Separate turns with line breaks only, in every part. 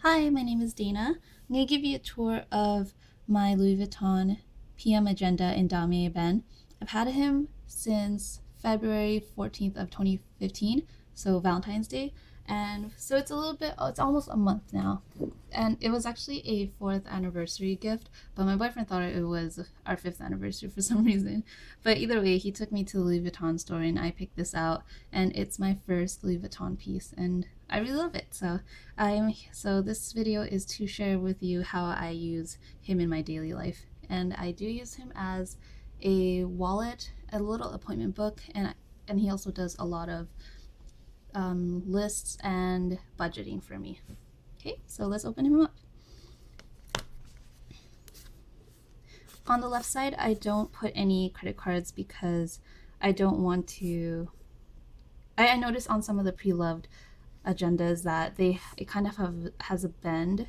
Hi, my name is Dana. I'm going to give you a tour of my Louis Vuitton PM agenda in Damier Ebene. I've had him since February 14th of 2015, so Valentine's Day. And so it's it's almost a month now. And it was actually a 4th anniversary gift, but my boyfriend thought it was our 5th anniversary for some reason. But either way, he took me to the Louis Vuitton store and I picked this out, and it's my first Louis Vuitton piece, and I really love it. So this video is to share with you how I use him in my daily life. And I do use him as a wallet, a little appointment book, and he also does a lot of lists and budgeting for me. Okay, so let's open him up. On the left side, I don't put any credit cards because I don't want to. I noticed on some of the pre-loved agendas that it kind of has a bend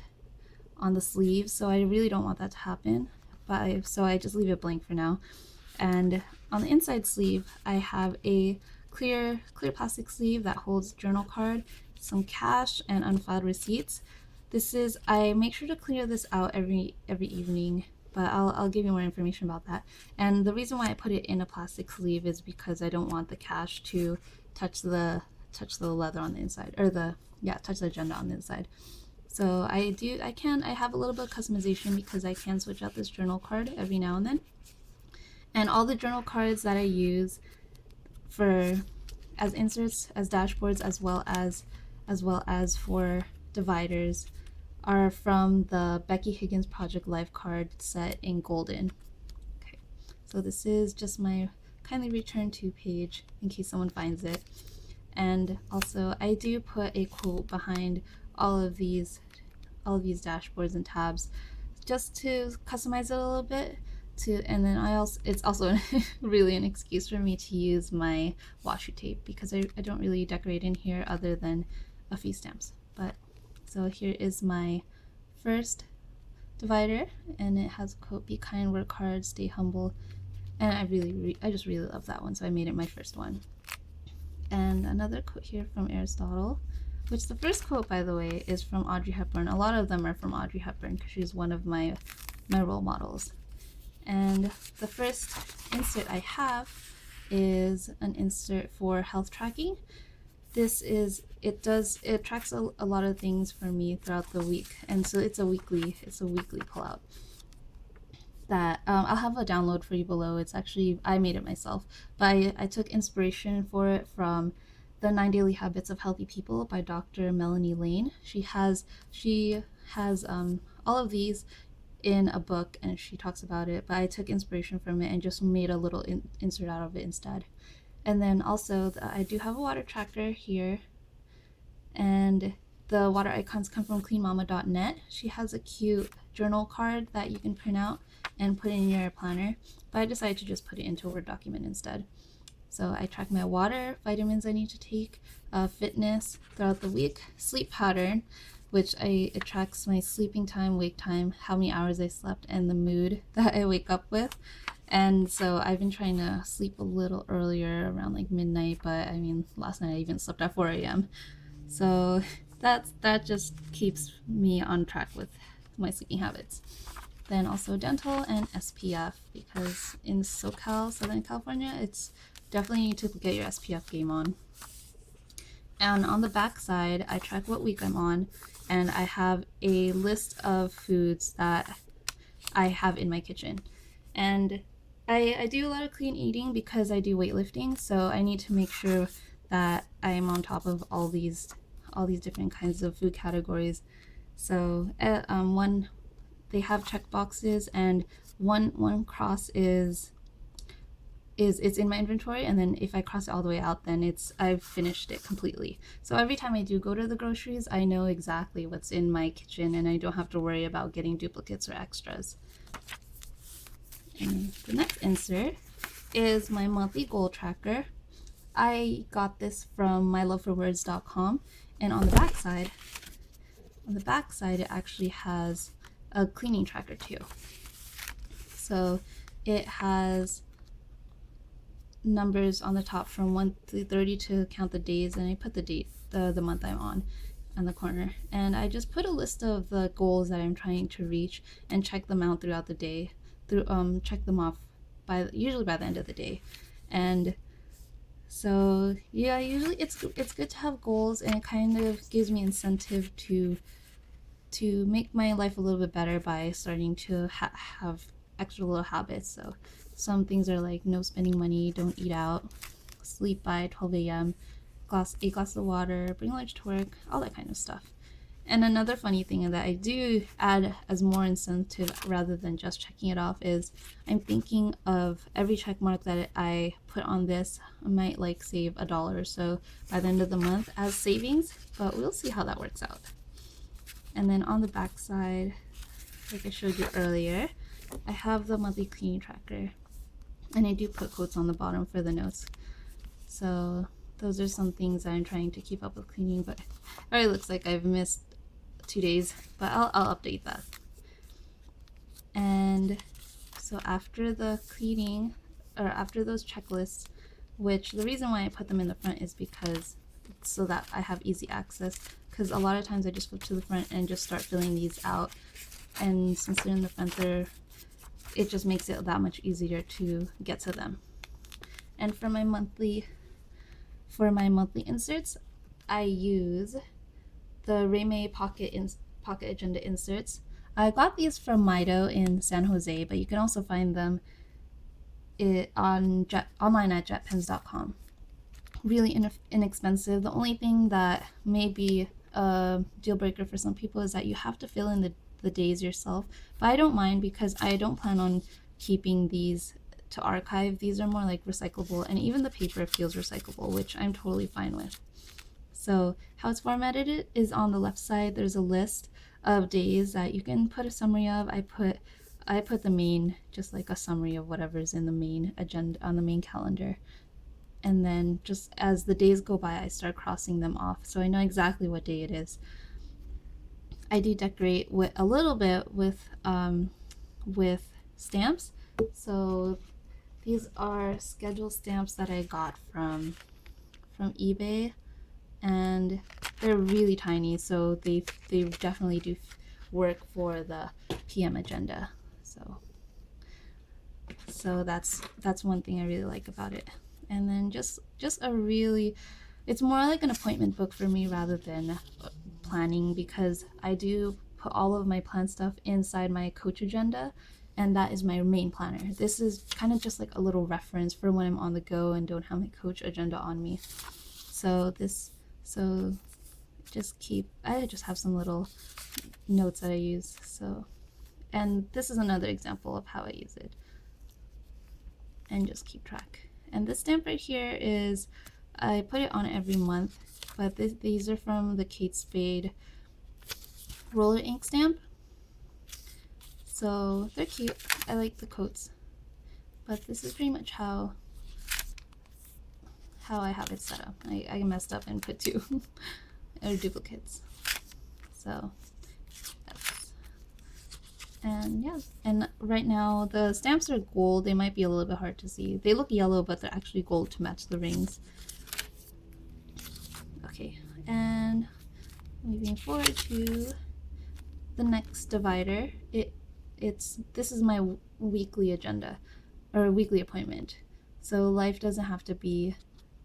on the sleeve, so I really don't want that to happen. So I just leave it blank for now. And on the inside sleeve, I have a clear plastic sleeve that holds journal card, some cash, and unfiled receipts. I make sure to clear this out every evening, but I'll give you more information about that. And the reason why I put it in a plastic sleeve is because I don't want the cash to touch the leather on the inside, or touch the agenda on the inside. So I have a little bit of customization because I can switch out this journal card every now and then. And all the journal cards that I use as inserts, as dashboards, as well as for dividers are from the Becky Higgins Project Life card set in golden. Okay, so this is just my kindly return to page in case someone finds it. And also I do put a quote behind all of these dashboards and tabs just to customize it a little bit. And then it's also really an excuse for me to use my washi tape because I don't really decorate in here other than a few stamps. But so here is my first divider, and it has a quote: "Be kind, work hard, stay humble." And I just really love that one, so I made it my first one. And another quote here from Aristotle, which the first quote, by the way, is from Audrey Hepburn. A lot of them are from Audrey Hepburn because she's one of my role models. And the first insert I have is an insert for health tracking. It tracks a lot of things for me throughout the week, and so it's a weekly pullout that I'll have a download for you below. It's actually, I made it myself, but I took inspiration for it from the 9 Daily Habits of Healthy People by Dr. Melanie Lane. She has all of these in a book, and she talks about it, but I took inspiration from it and just made a little insert out of it instead. And then also I do have a water tracker here, and the water icons come from cleanmama.net. She has a cute journal card that you can print out and put in your planner, but I decided to just put it into a Word document instead. So I track my water, vitamins I need to take, fitness throughout the week, sleep pattern, which it tracks my sleeping time, wake time, how many hours I slept, and the mood that I wake up with. And so I've been trying to sleep a little earlier, around like midnight, but I mean, last night I even slept at 4 a.m. So that just keeps me on track with my sleeping habits. Then also dental and SPF, because in SoCal, Southern California, it's definitely need to get your SPF game on. And on the back side, I track what week I'm on, and I have a list of foods that I have in my kitchen. And I do a lot of clean eating because I do weightlifting, so I need to make sure that I am on top of all these different kinds of food categories. So they have check boxes, and one cross is it's in my inventory, and then if I cross it all the way out, then I've finished it completely. So every time I do go to the groceries, I know exactly what's in my kitchen, and I don't have to worry about getting duplicates or extras. And the next insert is my monthly goal tracker. I got this from myloveforwords.com, and on the back side it actually has a cleaning tracker too. So it has numbers on the top from 1 to 30 to count the days, and I put the date, the month I'm on. on the corner, and I just put a list of the goals that I'm trying to reach and check them out throughout the day. Check them off usually by the end of the day. And so yeah, usually it's good to have goals, and it kind of gives me incentive to make my life a little bit better by starting to have extra little habits. So some things are like no spending money, don't eat out, sleep by 12 a.m., 8 glasses of water, bring lunch to work, all that kind of stuff. And another funny thing that I do add as more incentive rather than just checking it off is I'm thinking of every check mark that I put on this, I might like save $1 or so by the end of the month as savings, but we'll see how that works out. And then on the back side, like I showed you earlier, I have the monthly cleaning tracker, and I do put quotes on the bottom for the notes. So those are some things I'm trying to keep up with cleaning, but it already looks like I've missed 2 days, but I'll update that. And so after the cleaning, or after those checklists, which the reason why I put them in the front is because so that I have easy access, because a lot of times I just go to the front and just start filling these out, and since they're in the front, it just makes it that much easier to get to them. And for my monthly inserts, I use the RayMay pocket agenda inserts. I got these from Maido in San Jose, but you can also find them online at jetpens.com. Really inexpensive. The only thing that may be a deal breaker for some people is that you have to fill in the days yourself, but I don't mind because I don't plan on keeping these to archive. These are more like recyclable, and even the paper feels recyclable, which I'm totally fine with. So how it's formatted is on the left side. There's a list of days that you can put a summary of. I put the main, just like a summary of whatever's in the main agenda on the main calendar. And then just as the days go by, I start crossing them off, so I know exactly what day it is. I do decorate with a little bit with stamps. So these are schedule stamps that I got from eBay, and they're really tiny, so they definitely do work for the PM agenda. So that's one thing I really like about it. And then just it's more like an appointment book for me rather than planning, because I do put all of my plan stuff inside my coach agenda, and that is my main planner. This is kind of just like a little reference for when I'm on the go and don't have my coach agenda on me. I just have some little notes that I use. So, and this is another example of how I use it, and just keep track. And this stamp right here is, I put it on every month, but these are from the Kate Spade roller ink stamp. So they're cute. I like the coats. But this is pretty much how I have it set up. I messed up and put 2 or duplicates. So and yeah, and right now the stamps are gold. They might be a little bit hard to see. They look yellow, but they're actually gold to match the rings. Okay, and moving forward to the next divider. This is my weekly agenda, or weekly appointment. So life doesn't have to be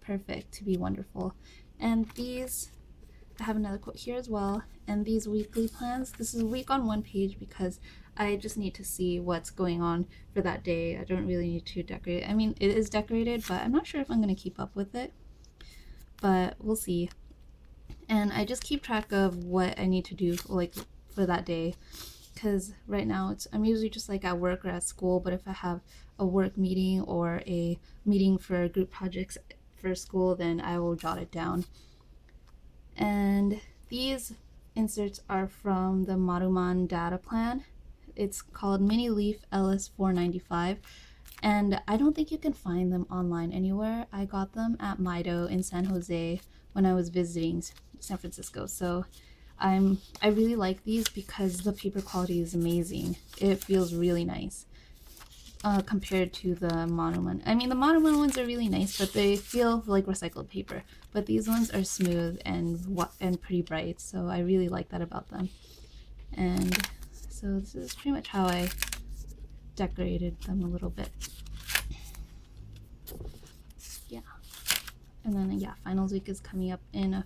perfect to be wonderful. And these, I have another quote here as well. And these weekly plans, this is a week on one page because I just need to see what's going on for that day. I don't really need to decorate. I mean, it is decorated, but I'm not sure if I'm going to keep up with it. But we'll see. And I just keep track of what I need to do like for that day. Because right now I'm usually just like at work or at school, but if I have a work meeting or a meeting for group projects for school, then I will jot it down. And these inserts are from the Maruman data plan. It's called Mini Leaf LS 495, and I don't think you can find them online anywhere. I got them at Maido in San Jose when I was visiting San Francisco. So I really like these because the paper quality is amazing. It feels really nice. compared to the Maruman. I mean, the Maruman ones are really nice, but they feel like recycled paper. But these ones are smooth and pretty bright, so I really like that about them. And so this is pretty much how I decorated them a little bit. Yeah. And then, yeah, finals week is coming up in a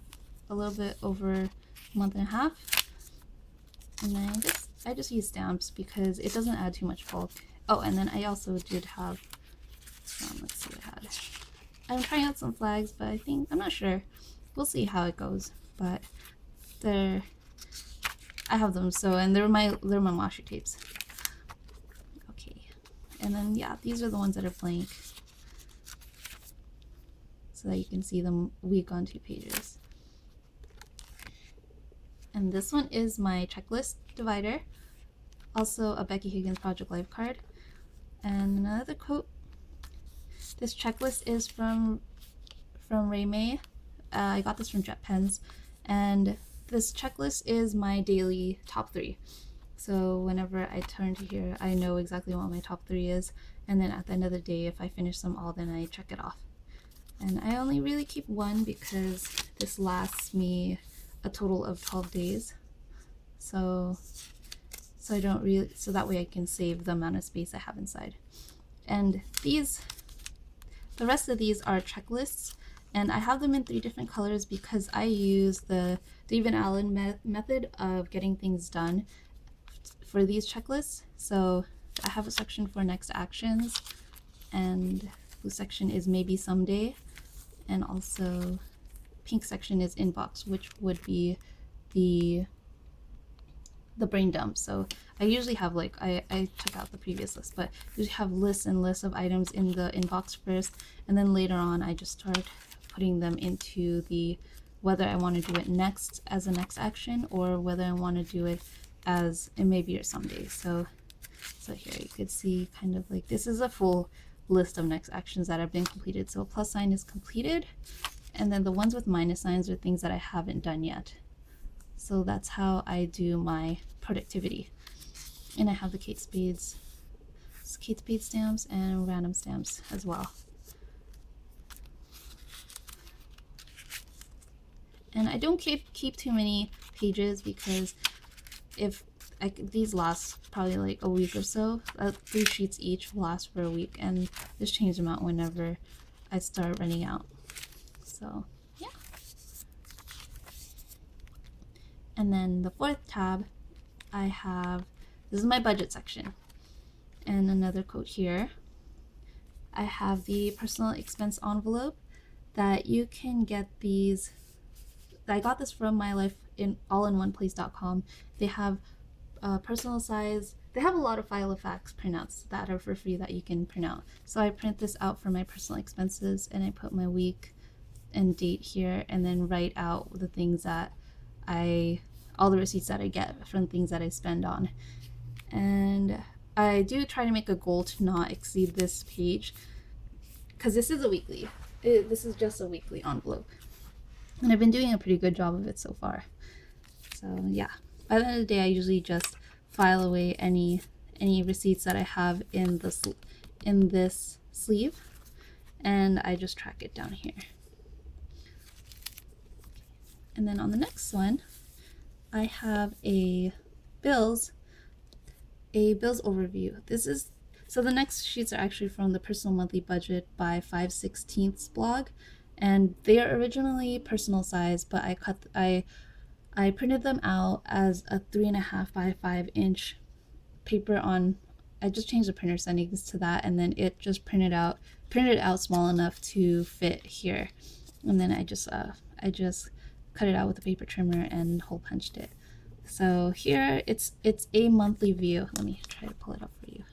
little bit over a month and a half. And then I just use stamps because it doesn't add too much bulk. Oh, and then I also did have, let's see what I had. I'm trying out some flags, but I'm not sure. We'll see how it goes. But I have them, so, and they're my washi tapes. Okay, and then yeah, these are the ones that are blank, so that you can see them week on 2 pages. And this one is my checklist divider, also a Becky Higgins Project Life card. And another quote. This checklist is from RayMay. I got this from Jet Pens, and this checklist is my daily top 3. So whenever I turn to here, I know exactly what my top 3 is, and then at the end of the day, if I finish them all, then I check it off. And I only really keep one because this lasts me a total of 12 days. So I don't really, so that way I can save the amount of space I have inside. And the rest of these are checklists, and I have them in 3 different colors because I use the David Allen method of getting things done for these checklists. So I have a section for next actions, and blue section is maybe someday, and also pink section is inbox, which would be the brain dump. So I usually have, like, I took out the previous list, but usually have lists and lists of items in the inbox first, and then later on I just start putting them into the whether I want to do it next as a next action, or whether I want to do it as it maybe or someday. So here you could see kind of like this is a full list of next actions that have been completed. So a plus sign is completed, and then the ones with minus signs are things that I haven't done yet. So that's how I do my productivity. And I have the Kate Spade stamps and random stamps as well. And I don't keep too many pages because these last probably like a week or so. 3 sheets each will last for a week, and just change them out whenever I start running out. So yeah. And then the 4th tab, this is my budget section. And another quote here. I have the personal expense envelope that you can get these. I got this from allinoneplace.com. They have personal size. They have a lot of file of facts printouts that are for free that you can print out. So I print this out for my personal expenses, and I put my week and date here, and then write out the things that all the receipts that I get from things that I spend on. And I do try to make a goal to not exceed this page, because this is a weekly. This is just a weekly envelope, and I've been doing a pretty good job of it so far. So yeah, by the end of the day, I usually just file away any receipts that I have in this sleeve, and I just track it down here. And then on the next one, I have a bills overview. So the next sheets are actually from the Personal Monthly Budget by 5/16ths blog, and they are originally personal size, but I printed them out as a 3.5 by 5 inch paper I just changed the printer settings to that, and then it just printed out small enough to fit here. And then I just cut it out with a paper trimmer and hole punched it. So here it's a monthly view. Let me try to pull it up for you.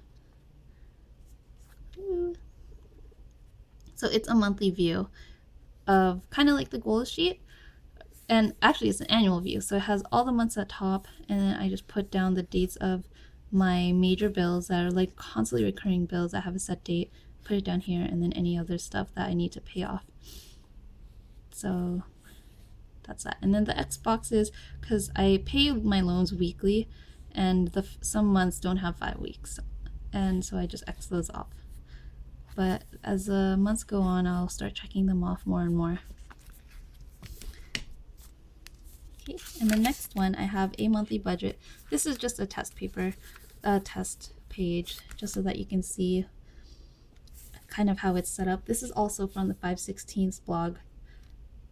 So it's a monthly view of kind of like the goals sheet, and actually it's an annual view, so it has all the months at top, and then I just put down the dates of my major bills that are like constantly recurring bills that have a set date, put it down here, and then any other stuff that I need to pay off. So that's that. And then the X boxes, because I pay my loans weekly, and some months don't have 5 weeks. and so I just X those off. But as the months go on, I'll start checking them off more and more. Okay, and the next one, I have a monthly budget. This is just a test paper, a test page, just so that you can see kind of how it's set up. This is also from the 5/16 blog,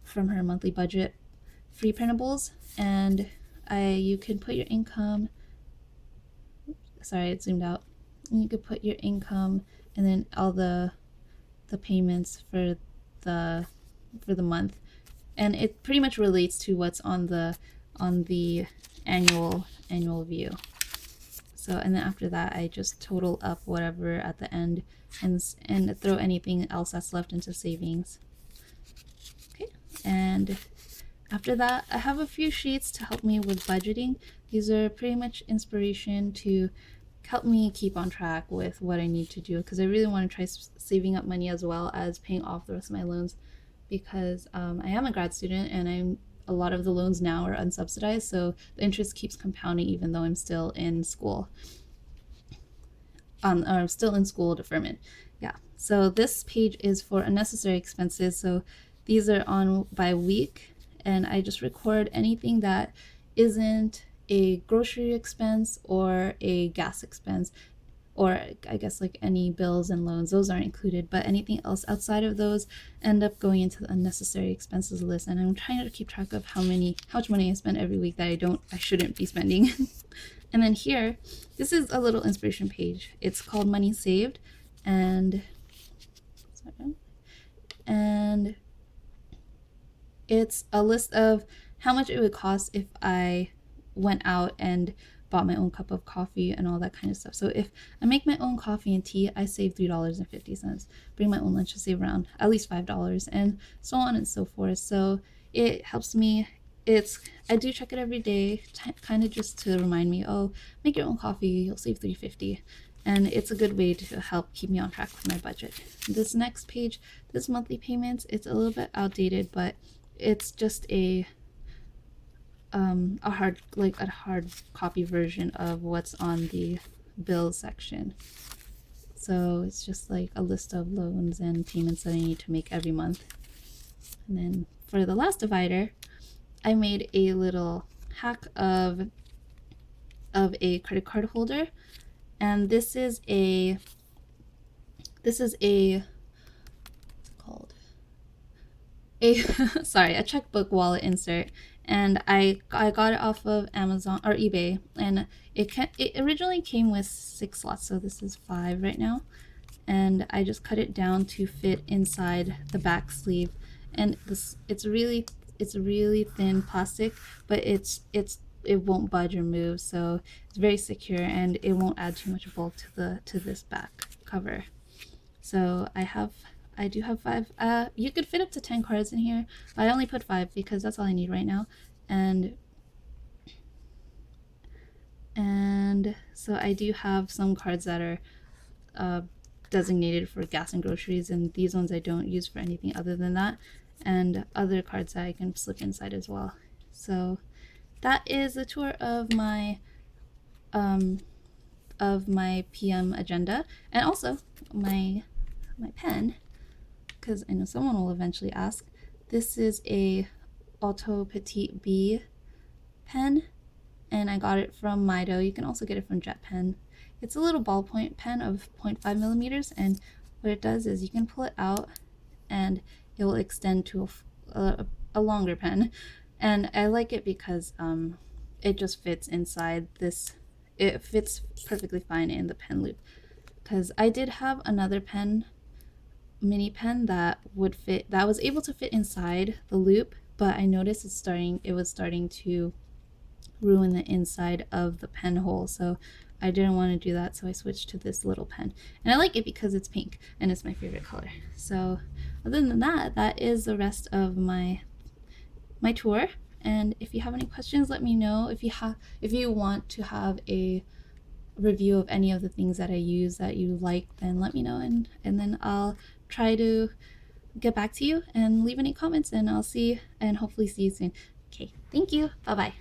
from her monthly budget free printables, and you can put your income. Sorry, it zoomed out. And you could put your income and then all the payments for the month, and it pretty much relates to what's on the annual view. So, and then after that, I just total up whatever at the end and throw anything else that's left into savings. Okay, and after that, I have a few sheets to help me with budgeting. These are pretty much inspiration to help me keep on track with what I need to do, because I really want to try saving up money as well as paying off the rest of my loans, because I am a grad student and a lot of the loans now are unsubsidized, so the interest keeps compounding even though I'm still in school. Or still in school deferment. Yeah. So this page is for unnecessary expenses. So these are on by week, and I just record anything that isn't a grocery expense or a gas expense, or I guess like any bills and loans, those aren't included, but anything else outside of those end up going into the unnecessary expenses list. And I'm trying to keep track of how much money I spend every week that I shouldn't be spending. And then here, this is a little inspiration page. It's called Money Saved, and it's a list of how much it would cost if I went out and bought my own cup of coffee and all that kind of stuff. So if I make my own coffee and tea, I save $3.50. Bring my own lunch, I save around at least $5, and so on and so forth. So it helps me. I do check it every day, kind of just to remind me, oh, make your own coffee, you'll save $3.50. And it's a good way to help keep me on track with my budget. This next page, this monthly payments, it's a little bit outdated, but it's just a hard copy version of what's on the bills section. So it's just like a list of loans and payments that I need to make every month. And then for the last divider, I made a little hack of a credit card holder, and this is a what's it called? A checkbook wallet insert, and I got it off of Amazon or eBay, and it originally came with 6 slots, so this is 5 right now, and I just cut it down to fit inside the back sleeve, and it's really thin plastic, but it won't budge or move, so it's very secure and it won't add too much bulk to this back cover. So I do have 5. You could fit up to 10 cards in here, but I only put 5 because that's all I need right now. And so I do have some cards that are designated for gas and groceries, and these ones I don't use for anything other than that, and other cards that I can slip inside as well. So that is a tour of my PM agenda, and also my pen, because I know someone will eventually ask. This is a Ohto Petit-B pen, and I got it from Maido. You can also get it from Jet Pen. It's a little ballpoint pen of 0.5 millimeters, and what it does is you can pull it out and it will extend to a longer pen. And I like it because it just fits inside this. It fits perfectly fine in the pen loop, because I did have another mini pen that was able to fit inside the loop, but I noticed it was starting to ruin the inside of the pen hole, so I didn't want to do that, so I switched to this little pen, and I like it because it's pink and it's my favorite color. So other than that, that is the rest of my tour. And if you have any questions, let me know. If you want to have a review of any of the things that I use that you like, then let me know, and then I'll try to get back to you and leave any comments, and I'll see and hopefully see you soon. Okay, thank you. Bye bye.